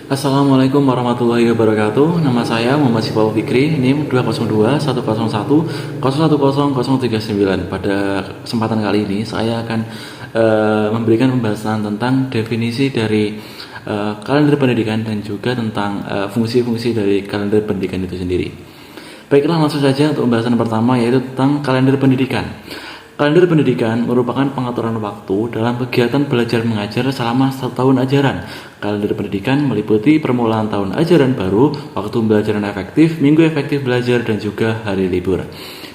Assalamualaikum warahmatullahi wabarakatuh. Nama saya Muhammad Sipaul Fikri, NIM 20210101039. Pada kesempatan kali ini saya akan memberikan pembahasan tentang definisi dari kalender pendidikan dan juga tentang fungsi-fungsi dari kalender pendidikan itu sendiri. Baiklah, langsung saja untuk pembahasan pertama, yaitu tentang kalender pendidikan. Kalender pendidikan merupakan pengaturan waktu dalam kegiatan belajar mengajar selama 1 tahun ajaran. Kalender pendidikan meliputi permulaan tahun ajaran baru, waktu pembelajaran efektif, minggu efektif belajar, dan juga hari libur.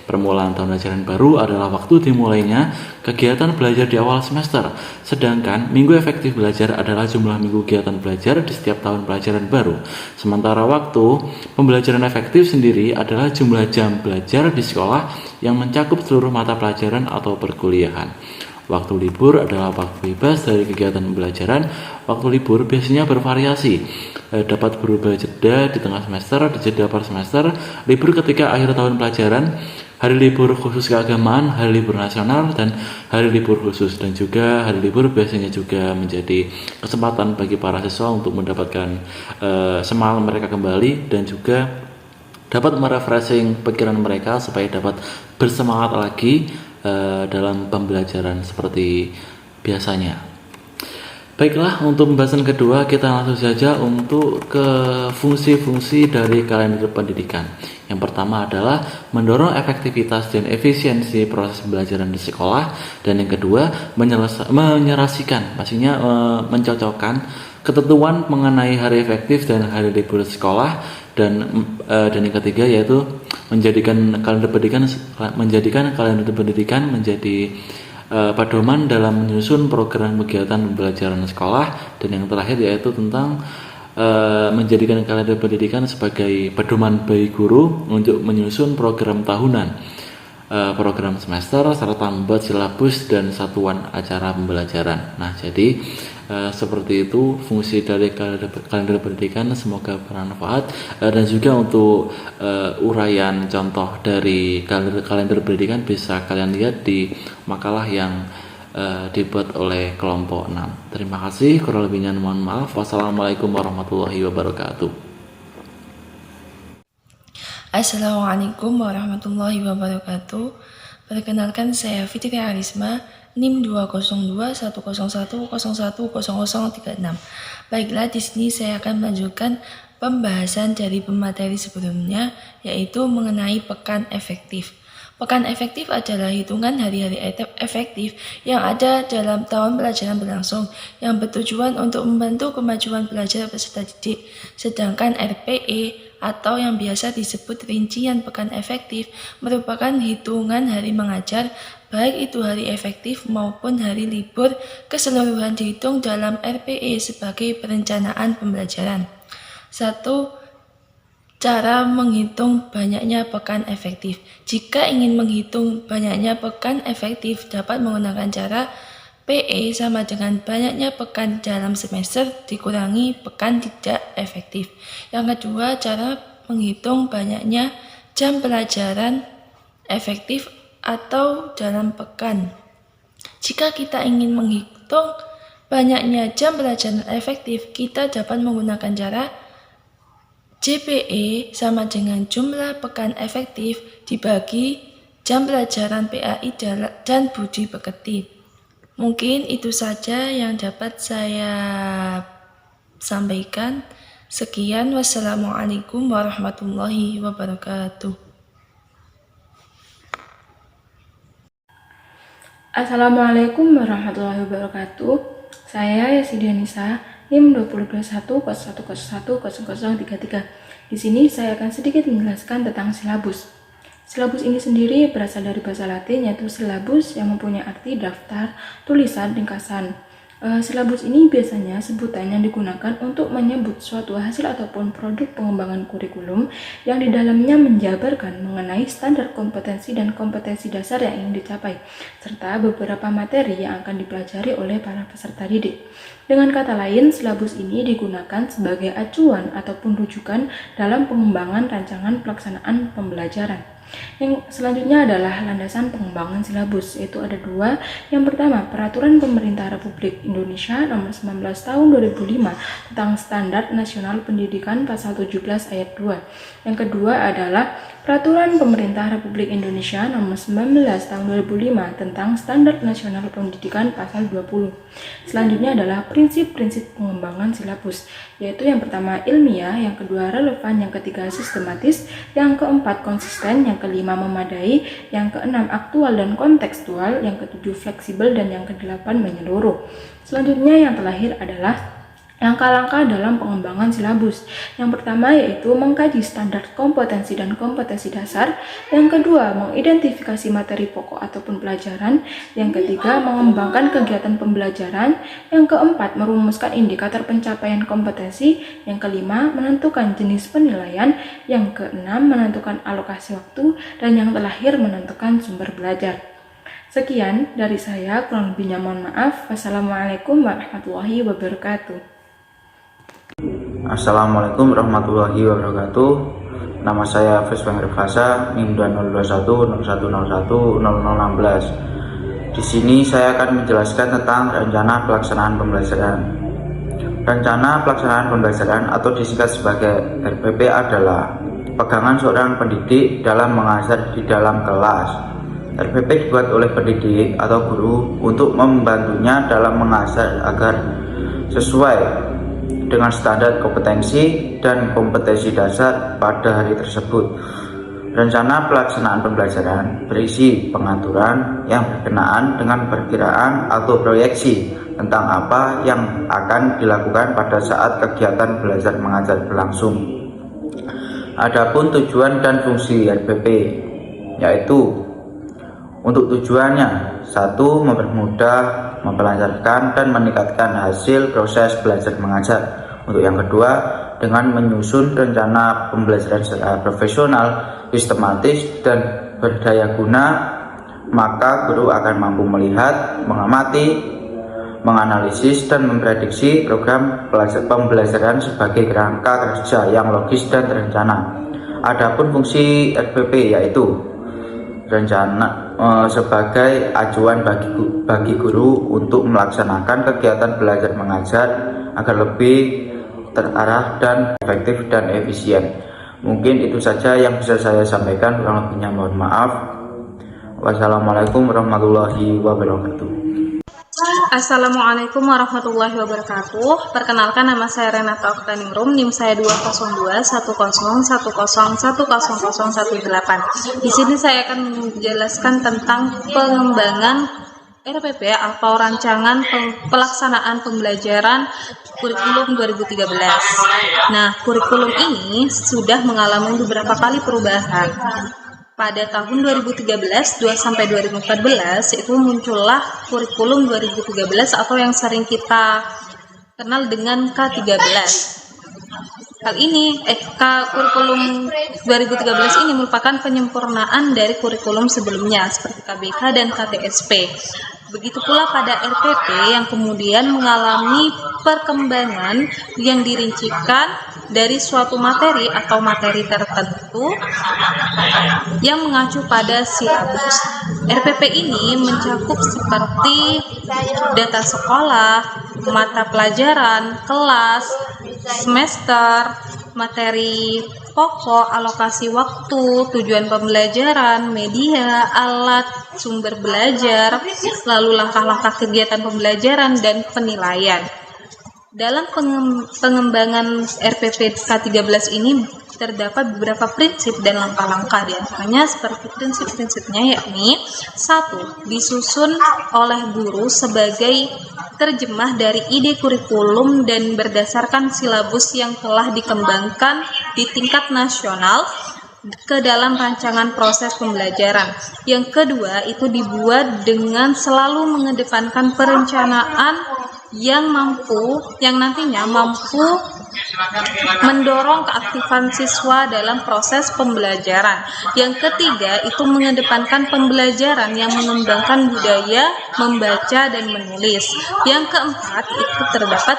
Permulaan tahun ajaran baru adalah waktu dimulainya kegiatan belajar di awal semester, sedangkan minggu efektif belajar adalah jumlah minggu kegiatan belajar di setiap tahun pelajaran baru. Sementara waktu pembelajaran efektif sendiri adalah jumlah jam belajar di sekolah yang mencakup seluruh mata pelajaran atau perkuliahan. Waktu libur adalah waktu bebas dari kegiatan pembelajaran. Waktu libur biasanya bervariasi, dapat berubah jeda di tengah semester, di jeda per semester, libur ketika akhir tahun pelajaran, hari libur khusus keagamaan, hari libur nasional, dan hari libur khusus. Dan juga hari libur biasanya juga menjadi kesempatan bagi para siswa untuk mendapatkan semangat mereka kembali, dan juga dapat merefreshing pikiran mereka supaya dapat bersemangat lagi dalam pembelajaran seperti biasanya. Baiklah, untuk pembahasan kedua kita langsung saja untuk ke fungsi-fungsi dari kalender pendidikan. Yang pertama adalah mendorong efektivitas dan efisiensi proses pembelajaran di sekolah, dan yang kedua menyerasikan, maksudnya mencocokkan ketentuan mengenai hari efektif dan hari libur sekolah, dan yang ketiga yaitu menjadikan kalender pendidikan menjadi pedoman dalam menyusun program kegiatan pembelajaran sekolah, dan yang terakhir yaitu tentang menjadikan kalender pendidikan sebagai pedoman bagi guru untuk menyusun program tahunan, program semester, serta membuat silabus dan satuan acara pembelajaran. Nah, jadi seperti itu fungsi dari kalender pendidikan. Semoga bermanfaat, dan juga untuk uraian contoh dari kalender pendidikan bisa kalian lihat di makalah yang dibuat oleh kelompok 6. Terima kasih, kurang lebihnya mohon maaf. Wassalamualaikum warahmatullahi wabarakatuh. Assalamualaikum warahmatullahi wabarakatuh. Perkenalkan, saya Fitri Arisma, NIM 2021010101036. Baiklah, di sini saya akan melanjutkan pembahasan dari pemateri sebelumnya, yaitu mengenai pekan efektif. Pekan efektif adalah hitungan hari-hari efektif yang ada dalam tahun pelajaran berlangsung yang bertujuan untuk membantu kemajuan belajar peserta didik. Sedangkan RPE atau yang biasa disebut rincian pekan efektif merupakan hitungan hari mengajar, baik itu hari efektif maupun hari libur, keseluruhan dihitung dalam RPE sebagai perencanaan pembelajaran. 1. Cara menghitung banyaknya pekan efektif. Jika ingin menghitung banyaknya pekan efektif, dapat menggunakan cara PE sama dengan banyaknya pekan dalam semester dikurangi pekan tidak efektif. Yang kedua, cara menghitung banyaknya jam pelajaran efektif atau dalam pekan. Jika kita ingin menghitung banyaknya jam pelajaran efektif, kita dapat menggunakan cara JPE sama dengan jumlah pekan efektif dibagi jam pelajaran PAI dan budi pekerti. Mungkin itu saja yang dapat saya sampaikan. Sekian, wassalamualaikum warahmatullahi wabarakatuh. Assalamualaikum warahmatullahi wabarakatuh. Saya Yasidianisa, NIM 20210101033. Di sini saya akan sedikit menjelaskan tentang silabus. Silabus ini sendiri berasal dari bahasa Latin, yaitu syllabus, yang mempunyai arti daftar, tulisan, ringkasan. Silabus ini biasanya sebutan yang digunakan untuk menyebut suatu hasil ataupun produk pengembangan kurikulum yang di dalamnya menjabarkan mengenai standar kompetensi dan kompetensi dasar yang ingin dicapai, serta beberapa materi yang akan dipelajari oleh para peserta didik. Dengan kata lain, silabus ini digunakan sebagai acuan ataupun rujukan dalam pengembangan rancangan pelaksanaan pembelajaran. Yang selanjutnya adalah landasan pengembangan silabus, yaitu ada dua. Yang pertama, Peraturan Pemerintah Republik Indonesia Nomor 19 Tahun 2005 tentang Standar Nasional Pendidikan Pasal 17 Ayat 2. Yang kedua adalah Peraturan Pemerintah Republik Indonesia Nomor 19 Tahun 2005 tentang Standar Nasional Pendidikan Pasal 20. Selanjutnya adalah prinsip-prinsip pengembangan silabus, yaitu yang pertama ilmiah, yang kedua relevan, yang ketiga sistematis, yang keempat konsisten, yang kelima memadai, yang keenam aktual dan kontekstual, yang ketujuh fleksibel, dan yang kedelapan menyeluruh. Selanjutnya yang terakhir adalah langkah-langkah dalam pengembangan silabus. Yang pertama yaitu mengkaji standar kompetensi dan kompetensi dasar. Yang kedua, mengidentifikasi materi pokok ataupun pelajaran. Yang ketiga, mengembangkan kegiatan pembelajaran. Yang keempat, merumuskan indikator pencapaian kompetensi. Yang kelima, menentukan jenis penilaian. Yang keenam, menentukan alokasi waktu. Dan yang terakhir, menentukan sumber belajar. Sekian dari saya, kurang lebihnya mohon maaf. Wassalamualaikum warahmatullahi wabarakatuh. Assalamualaikum warahmatullahi wabarakatuh. Nama saya Fesbang Rifasa, NIM 021 Di sini saya akan menjelaskan tentang rencana pelaksanaan pembelajaran. Rencana pelaksanaan pembelajaran atau disingkat sebagai RPP adalah pegangan seorang pendidik dalam mengajar di dalam kelas. RPP dibuat oleh pendidik atau guru untuk membantunya dalam mengajar agar sesuai dengan standar kompetensi dan kompetensi dasar pada hari tersebut. Rencana pelaksanaan pembelajaran berisi pengaturan yang berkenaan dengan perkiraan atau proyeksi tentang apa yang akan dilakukan pada saat kegiatan belajar mengajar berlangsung. Adapun tujuan dan fungsi RPP, yaitu untuk tujuannya, 1. Mempermudah, memperlancarkan, dan meningkatkan hasil proses belajar mengajar. Untuk yang kedua, dengan menyusun rencana pembelajaran secara profesional, sistematis, dan berdaya guna, maka guru akan mampu melihat, mengamati, menganalisis, dan memprediksi program pembelajaran sebagai kerangka kerja yang logis dan terencana. Adapun fungsi RPP yaitu rencana sebagai acuan bagi guru untuk melaksanakan kegiatan belajar mengajar agar lebih terarah dan efektif dan efisien. Mungkin itu saja yang bisa saya sampaikan, kurang lebihnya mohon maaf. Wassalamualaikum warahmatullahi wabarakatuh. Assalamualaikum warahmatullahi wabarakatuh. Perkenalkan, nama saya Renata Oktaningrum, NIM saya 2021010101018. Di sini saya akan menjelaskan tentang pengembangan RPP atau rancangan pelaksanaan pembelajaran kurikulum 2013. Nah, kurikulum ini sudah mengalami beberapa kali perubahan. Pada tahun 2013 sampai 2014 itu muncullah kurikulum 2013 atau yang sering kita kenal dengan K13. Hal ini, kurikulum 2013 ini merupakan penyempurnaan dari kurikulum sebelumnya seperti KBK dan KTSP. Begitu pula pada RPP yang kemudian mengalami perkembangan yang dirincikan dari suatu materi atau materi tertentu yang mengacu pada silabus. RPP ini mencakup seperti data sekolah, mata pelajaran, kelas, semester, materi pokok, alokasi waktu, tujuan pembelajaran, media, alat, sumber belajar, lalu langkah-langkah kegiatan pembelajaran, dan penilaian. Dalam pengembangan RPP K13 ini terdapat beberapa prinsip dan langkah-langkah, di antaranya seperti prinsip-prinsipnya yakni 1. Disusun oleh guru sebagai terjemah dari ide kurikulum dan berdasarkan silabus yang telah dikembangkan di tingkat nasional ke dalam rancangan proses pembelajaran. Yang kedua, itu dibuat dengan selalu mengedepankan perencanaan yang nantinya mampu mendorong keaktifan siswa dalam proses pembelajaran. Yang ketiga, itu mengedepankan pembelajaran yang mengembangkan budaya membaca dan menulis. Yang keempat, itu terdapat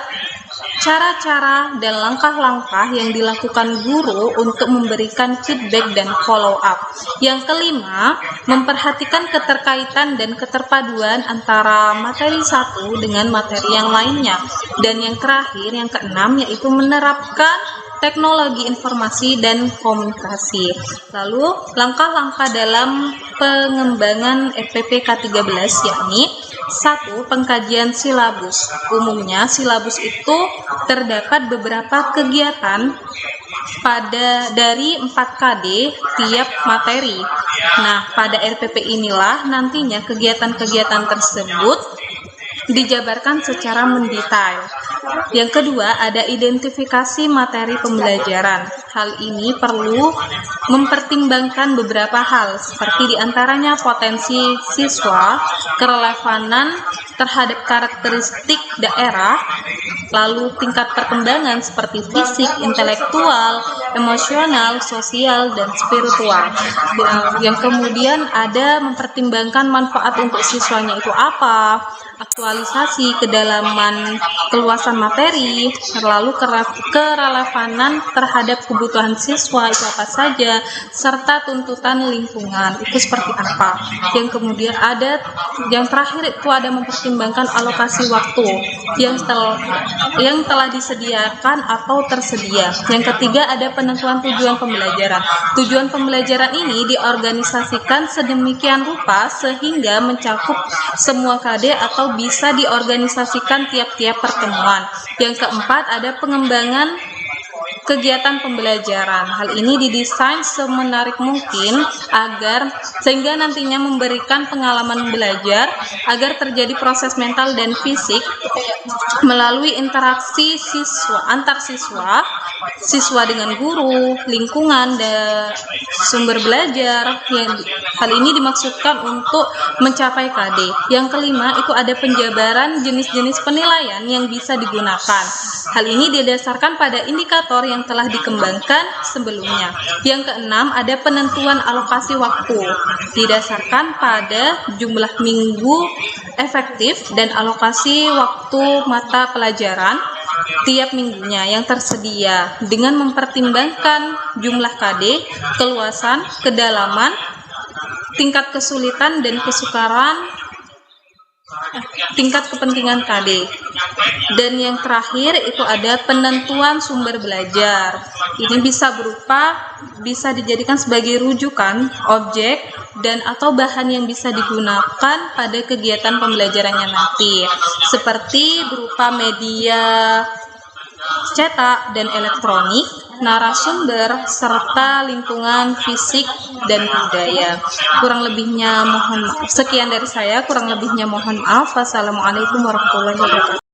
cara-cara dan langkah-langkah yang dilakukan guru untuk memberikan feedback dan follow up. Yang kelima, memperhatikan keterkaitan dan keterpaduan antara materi satu dengan materi yang lainnya. Dan yang terakhir, yang keenam, yaitu menerapkan teknologi informasi dan komunikasi. Lalu, langkah-langkah dalam pengembangan RPP K13 yakni 1. Pengkajian silabus. Umumnya, silabus itu terdapat beberapa kegiatan dari 4 KD tiap materi. Nah, pada RPP inilah nantinya kegiatan-kegiatan tersebut dijabarkan secara mendetail. Yang kedua, ada identifikasi materi pembelajaran. Hal ini perlu mempertimbangkan beberapa hal, seperti diantaranya potensi siswa, kerelevanan terhadap karakteristik daerah, lalu tingkat perkembangan seperti fisik, intelektual, emosional, sosial, dan spiritual. Yang kemudian ada mempertimbangkan manfaat untuk siswanya itu apa, aktualisasi kedalaman keluasan materi, lalu kerelevanan terhadap kebutuhan siswa itu apa saja, serta tuntutan lingkungan itu seperti apa. Yang kemudian ada yang terakhir itu ada mempertimbangkan alokasi waktu yang telah disediakan atau tersedia. Yang ketiga ada penentuan tujuan pembelajaran. Tujuan pembelajaran ini diorganisasikan sedemikian rupa sehingga mencakup semua KD atau bisa diorganisasikan tiap-tiap pertemuan. Yang keempat ada pengembangan kegiatan pembelajaran. Hal ini didesain semenarik mungkin sehingga nantinya memberikan pengalaman belajar agar terjadi proses mental dan fisik melalui interaksi antar siswa dengan guru, lingkungan, dan sumber belajar. Hal ini dimaksudkan untuk mencapai KD. Yang kelima itu ada penjabaran jenis-jenis penilaian yang bisa digunakan. Hal ini didasarkan pada indikator yang telah dikembangkan sebelumnya. Yang keenam ada penentuan alokasi waktu didasarkan pada jumlah minggu efektif dan alokasi waktu mata pelajaran tiap minggunya yang tersedia dengan mempertimbangkan jumlah KD, keluasan, kedalaman, tingkat kesulitan dan kesukaran, tingkat kepentingan KD. Dan yang terakhir itu ada penentuan sumber belajar. Ini bisa dijadikan sebagai rujukan, objek, dan atau bahan yang bisa digunakan pada kegiatan pembelajarannya nanti, seperti berupa media cetak dan elektronik, narasumber, serta lingkungan fisik dan budaya. Sekian dari saya, kurang lebihnya mohon maaf. Wassalamualaikum warahmatullahi wabarakatuh.